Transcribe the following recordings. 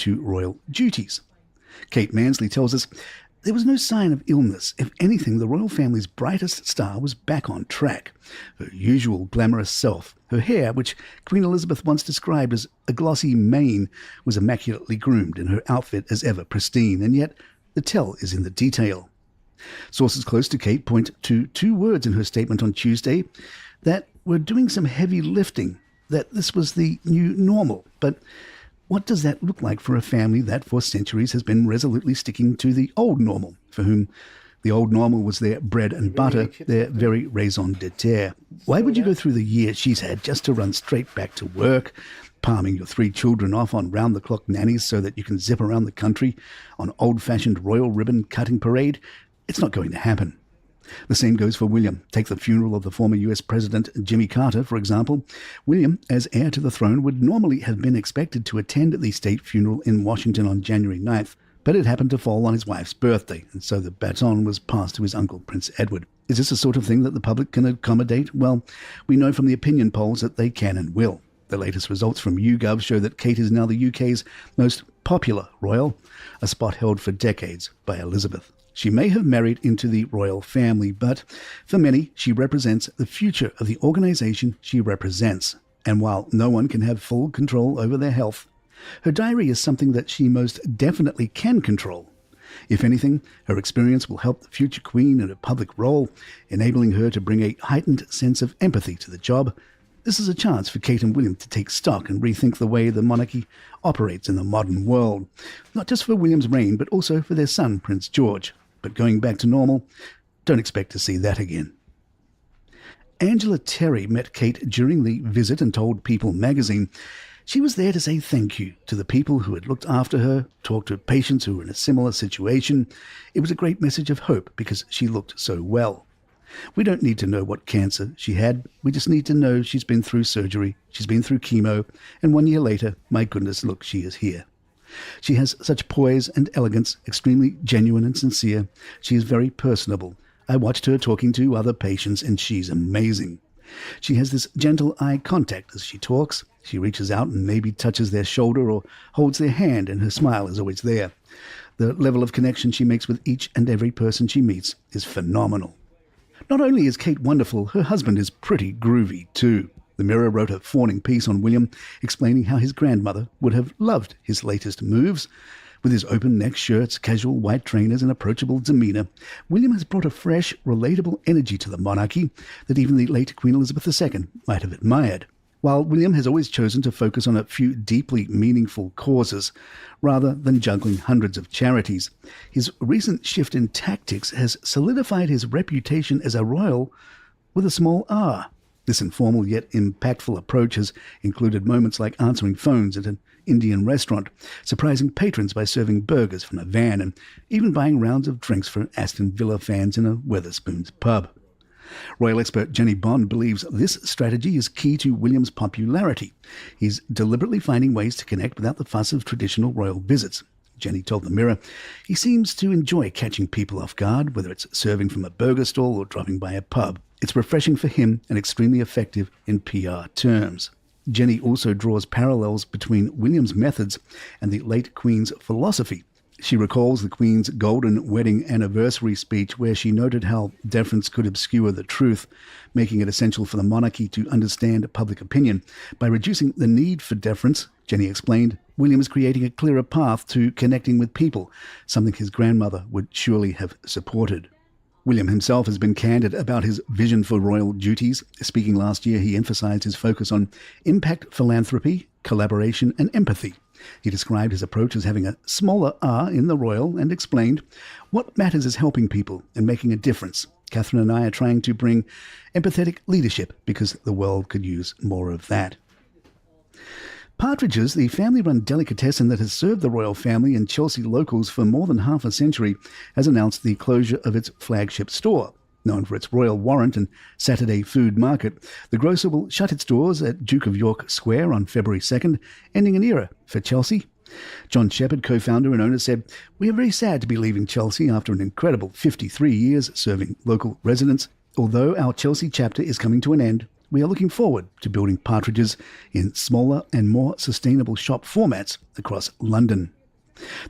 to royal duties. Kate Mansley tells us there was no sign of illness. If anything, the royal family's brightest star was back on track. Her usual glamorous self, her hair, which Queen Elizabeth once described as a glossy mane, was immaculately groomed and her outfit as ever pristine, and yet the tell is in the detail. Sources close to Kate point to 2 words in her statement on Tuesday that we're doing some heavy lifting, that this was the new normal. But what does that look like for a family that for centuries has been resolutely sticking to the old normal, for whom the old normal was their bread and butter, their very raison d'etre? Why would you go through the year she's had just to run straight back to work, palming your 3 children off on round-the-clock nannies so that you can zip around the country on old-fashioned royal ribbon-cutting parade? It's not going to happen. The same goes for William. Take the funeral of the former US President Jimmy Carter, for example. William, as heir to the throne, would normally have been expected to attend the state funeral in Washington on January 9th, but it happened to fall on his wife's birthday, and so the baton was passed to his uncle, Prince Edward. Is this the sort of thing that the public can accommodate? Well, we know from the opinion polls that they can and will. The latest results from YouGov show that Kate is now the UK's most popular royal, a spot held for decades by Elizabeth. She may have married into the royal family, but for many, she represents the future of the organisation she represents. And while no one can have full control over their health, her diary is something that she most definitely can control. If anything, her experience will help the future Queen in her public role, enabling her to bring a heightened sense of empathy to the job. This is a chance for Kate and William to take stock and rethink the way the monarchy operates in the modern world. Not just for William's reign, but also for their son, Prince George. But going back to normal, don't expect to see that again. Angela Terry met Kate during the visit and told People magazine she was there to say thank you to the people who had looked after her, talked to patients who were in a similar situation. It was a great message of hope because she looked so well. We don't need to know what cancer she had. We just need to know she's been through surgery, she's been through chemo, and 1 year later, my goodness, look, she is here. She has such poise and elegance, extremely genuine and sincere. She is very personable. I watched her talking to other patients, and she's amazing. She has this gentle eye contact as she talks. She reaches out and maybe touches their shoulder or holds their hand, and her smile is always there. The level of connection she makes with each and every person she meets is phenomenal. Not only is Kate wonderful, her husband is pretty groovy too. The Mirror wrote a fawning piece on William, explaining how his grandmother would have loved his latest moves. With his open neck shirts, casual white trainers, and approachable demeanour, William has brought a fresh, relatable energy to the monarchy that even the late Queen Elizabeth II might have admired. While William has always chosen to focus on a few deeply meaningful causes, rather than juggling hundreds of charities, his recent shift in tactics has solidified his reputation as a royal with a small r. This informal yet impactful approach has included moments like answering phones at an Indian restaurant, surprising patrons by serving burgers from a van, and even buying rounds of drinks for Aston Villa fans in a Wetherspoons pub. Royal expert Jenny Bond believes this strategy is key to William's popularity. He's deliberately finding ways to connect without the fuss of traditional royal visits. Jenny told the Mirror he seems to enjoy catching people off guard, whether it's serving from a burger stall or dropping by a pub. It's refreshing for him and extremely effective in PR terms. Jenny also draws parallels between William's methods and the late Queen's philosophy. She recalls the Queen's golden wedding anniversary speech where she noted how deference could obscure the truth, making it essential for the monarchy to understand public opinion. By reducing the need for deference, Jenny explained, William is creating a clearer path to connecting with people, something his grandmother would surely have supported. William himself has been candid about his vision for royal duties. Speaking last year, he emphasized his focus on impact philanthropy, collaboration, and empathy. He described his approach as having a smaller R in the royal and explained, what matters is helping people and making a difference. Catherine and I are trying to bring empathetic leadership because the world could use more of that. Partridges, the family-run delicatessen that has served the royal family and Chelsea locals for more than half a century, has announced the closure of its flagship store. Known for its Royal Warrant and Saturday food market, the grocer will shut its doors at Duke of York Square on February 2nd, ending an era for Chelsea. John Shepherd, co-founder and owner, said, "We are very sad to be leaving Chelsea after an incredible 53 years serving local residents. Although our Chelsea chapter is coming to an end, we are looking forward to building partridges in smaller and more sustainable shop formats across London.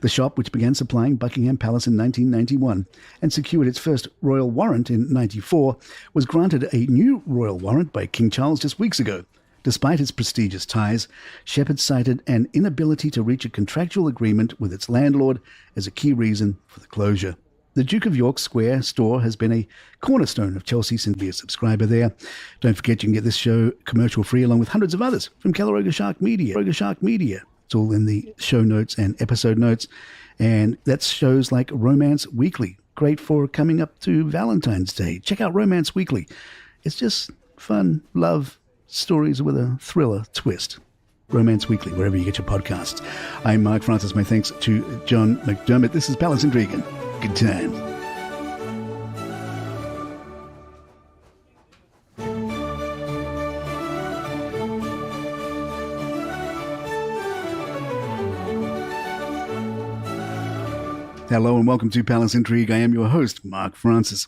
The shop, which began supplying Buckingham Palace in 1991 and secured its first royal warrant in 1994, was granted a new royal warrant by King Charles just weeks ago. Despite its prestigious ties, Shepherd cited an inability to reach a contractual agreement with its landlord as a key reason for the closure. The Duke of York Square store has been a cornerstone of Chelsea since being a subscriber there. Don't forget you can get this show commercial-free along with hundreds of others from Caleroga Shark Media. It's all in the show notes and episode notes. And that's shows like Romance Weekly. Great for coming up to Valentine's Day. Check out Romance Weekly. It's just fun, love, stories with a thriller twist. Romance Weekly, wherever you get your podcasts. I'm Mark Francis. My thanks to John McDermott. This is Palace Intrigue. Good times. Hello and welcome to Palace Intrigue. I am your host, Mark Francis.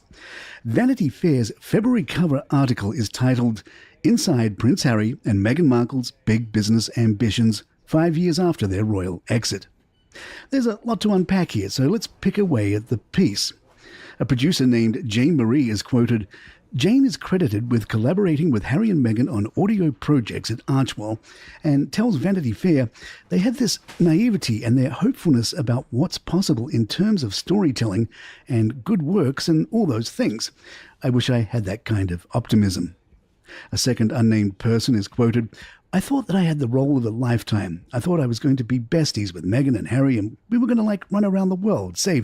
Vanity Fair's February cover article is titled Inside Prince Harry and Meghan Markle's Big Business Ambitions 5 years after their royal exit. There's a lot to unpack here, so let's pick away at the piece. A producer named Jane Marie is quoted, Jane is credited with collaborating with Harry and Meghan on audio projects at Archwell and tells Vanity Fair they had this naivety and their hopefulness about what's possible in terms of storytelling and good works and all those things. I wish I had that kind of optimism. A second unnamed person is quoted, I thought that I had the role of a lifetime. I thought I was going to be besties with Meghan and Harry and we were going to run around the world saving